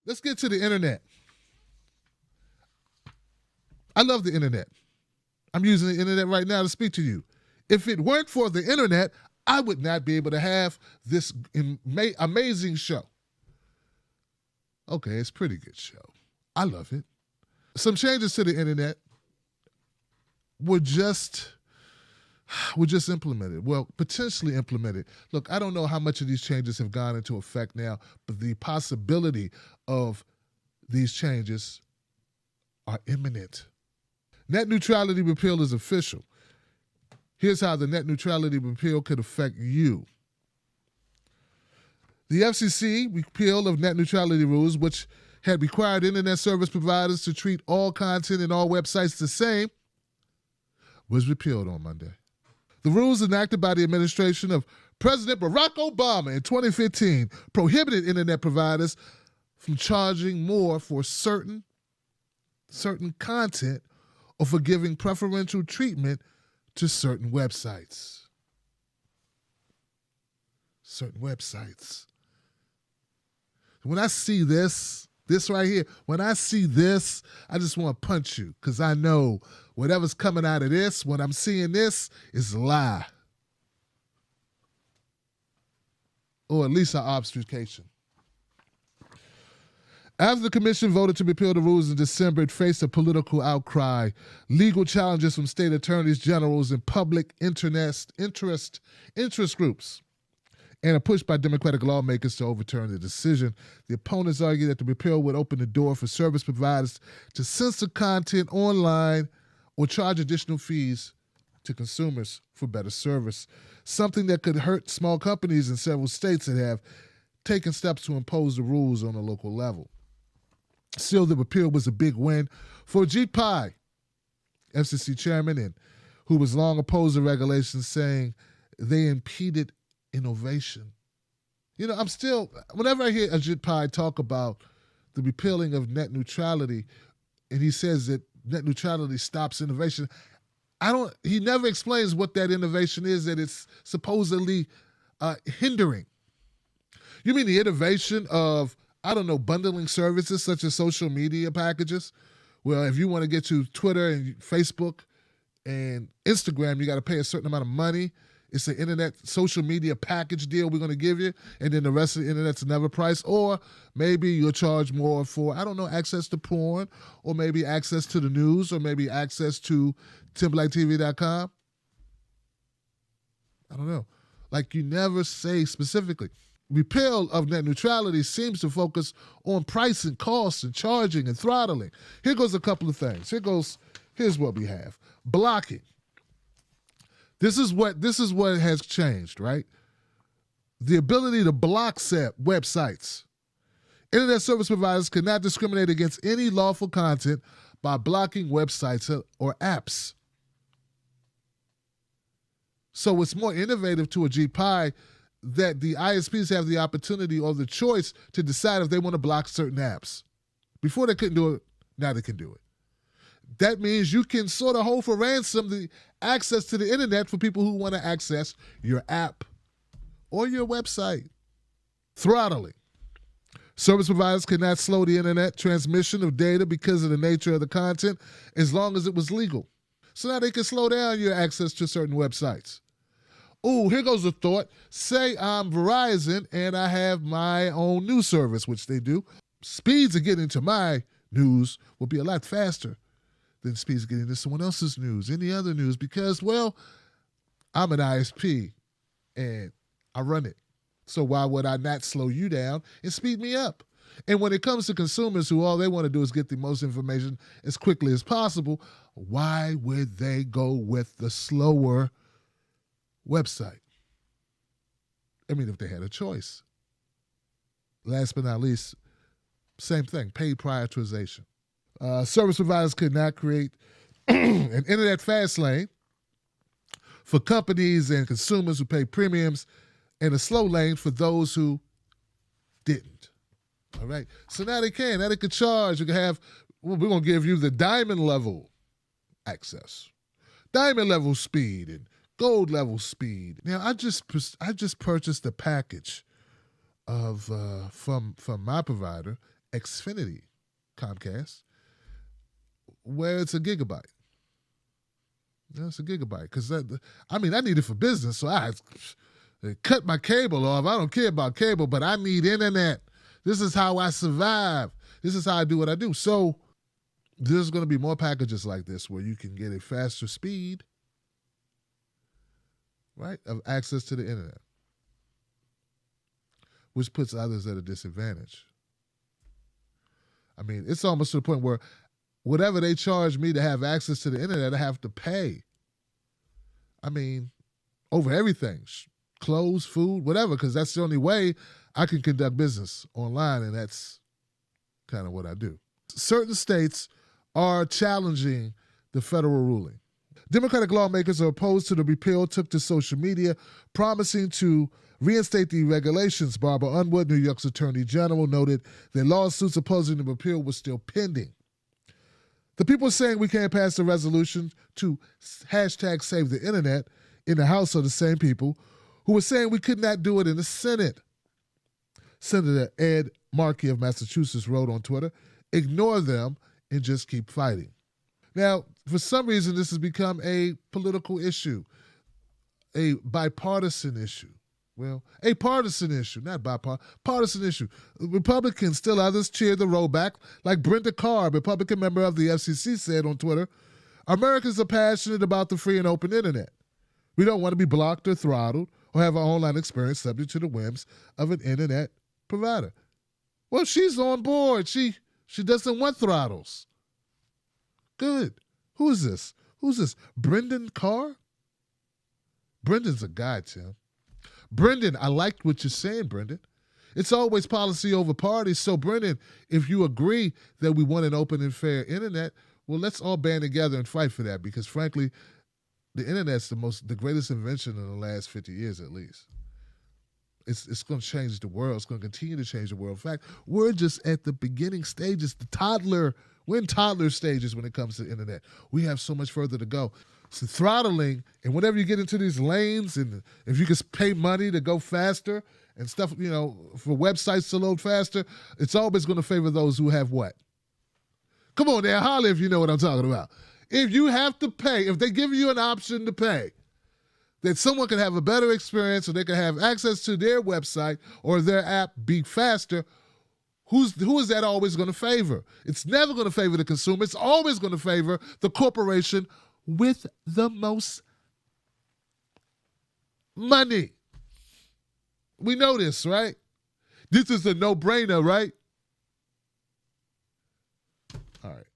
Let's get to the internet. I love the internet. I'm using the internet right now to speak to you. If it weren't for the internet, I would not be able to have this amazing show. Okay, it's a pretty good show. I love it. Some changes to the internet were just implemented. Well, potentially implemented. Look, I don't know how much of these changes have gone into effect now, but the possibility of these changes are imminent. Net neutrality repeal is official. Here's how the net neutrality repeal could affect you. The FCC repeal of net neutrality rules, which had required internet service providers to treat all content and all websites the same, was repealed on Monday. The rules enacted by the administration of President Barack Obama in 2015 prohibited internet providers from charging more for certain content or for giving preferential treatment to certain websites. Certain websites. When I see this right here, when I see this, I just want to punch you because I know whatever's coming out of this, when I'm seeing this, is a lie. Or at least an obfuscation. After the commission voted to repeal the rules in December, it faced a political outcry, legal challenges from state attorneys generals and public interest groups, and a push by Democratic lawmakers to overturn the decision. The opponents argue that the repeal would open the door for service providers to censor content online or charge additional fees to consumers for better service, something that could hurt small companies in several states that have taken steps to impose the rules on a local level. Still, the repeal was a big win for Ajit Pai, FCC chairman, and who was long opposed to regulations, saying they impeded innovation. You know, whenever I hear Ajit Pai talk about the repealing of net neutrality, and he says that net neutrality stops innovation, he never explains what that innovation is that it's supposedly hindering. You mean the innovation of, bundling services such as social media packages? Well, if you want to get to Twitter and Facebook and Instagram, you got to pay a certain amount of money. It's an internet social media package deal we're going to give you, and then the rest of the internet's another price. Or maybe you'll charge more for, access to porn, or maybe access to the news, or maybe access to TimberlakeTV.com. I don't know. Like, you never say specifically. Repeal of net neutrality seems to focus on pricing, costs, and charging and throttling. Here goes a couple of things. Here's what we have. Blocking. This is what has changed, right? The ability to block websites. Internet service providers cannot discriminate against any lawful content by blocking websites or apps. So it's more innovative to Ajit Pai that the ISPs have the opportunity or the choice to decide if they want to block certain apps. Before they couldn't do it, now they can do it. That means you can sort of hold for ransom the access to the internet for people who want to access your app or your website. Throttling. Service providers cannot slow the internet transmission of data because of the nature of the content as long as it was legal. So now they can slow down your access to certain websites. Oh, here goes a thought. Say I'm Verizon and I have my own news service, which they do. Speeds of getting to my news will be a lot faster than speeds of getting to someone else's news, any other news, because, well, I'm an ISP and I run it. So why would I not slow you down and speed me up? And when it comes to consumers who all they want to do is get the most information as quickly as possible, why would they go with the slower website? I mean, if they had a choice. Last but not least, same thing, paid prioritization. Service providers could not create an internet fast lane for companies and consumers who pay premiums and a slow lane for those who didn't. All right. So now they can. Now they can charge. You can have, we're going to give you the diamond level access, diamond level speed, and gold level speed. Now, I just purchased a package of from my provider, Xfinity, Comcast, where it's a gigabyte. It's a gigabyte because I need it for business, so I cut my cable off. I don't care about cable, but I need internet. This is how I survive. This is how I do what I do. So there's going to be more packages like this where you can get a faster speed, right, of access to the internet, which puts others at a disadvantage. I mean, it's almost to the point where whatever they charge me to have access to the internet, I have to pay. I mean, over everything, clothes, food, whatever, because that's the only way I can conduct business online, and that's kind of what I do. Certain states are challenging the federal ruling. Democratic lawmakers are opposed to the repeal, took to social media, promising to reinstate the regulations. Barbara Unwood, New York's Attorney General, noted that lawsuits opposing the repeal was still pending. The people saying we can't pass a resolution to hashtag save the internet in the House are the same people who were saying we could not do it in the Senate. Senator Ed Markey of Massachusetts wrote on Twitter, "Ignore them and just keep fighting." Now, for some reason, this has become a political issue, a bipartisan issue. Well, a partisan issue, not bipartisan, partisan issue. Republicans, still others, cheered the rollback, like Brenda Carr, Republican member of the FCC, said on Twitter, "Americans are passionate about the free and open internet. We don't want to be blocked or throttled or have our online experience subject to the whims of an internet provider." Well, she's on board. She doesn't want throttles. Good. Who is this? Who's this? Brendan Carr? Brendan's a guy, Tim. Brendan, I liked what you're saying, Brendan. It's always policy over party. So, Brendan, if you agree that we want an open and fair internet, well, let's all band together and fight for that because, frankly, the internet's the greatest invention in the last 50 years at least. It's going to change the world. It's going to continue to change the world. In fact, we're just at the beginning stages, we're in toddler stages when it comes to the internet. We have so much further to go. So throttling, and whenever you get into these lanes, and if you can pay money to go faster and stuff, for websites to load faster, it's always going to favor those who have what? Come on now, holler if you know what I'm talking about. If you have to pay, if they give you an option to pay, that someone can have a better experience or they can have access to their website or their app be faster, who is that always going to favor? It's never going to favor the consumer. It's always going to favor the corporation with the most money. We know this, right? This is a no-brainer, right? All right.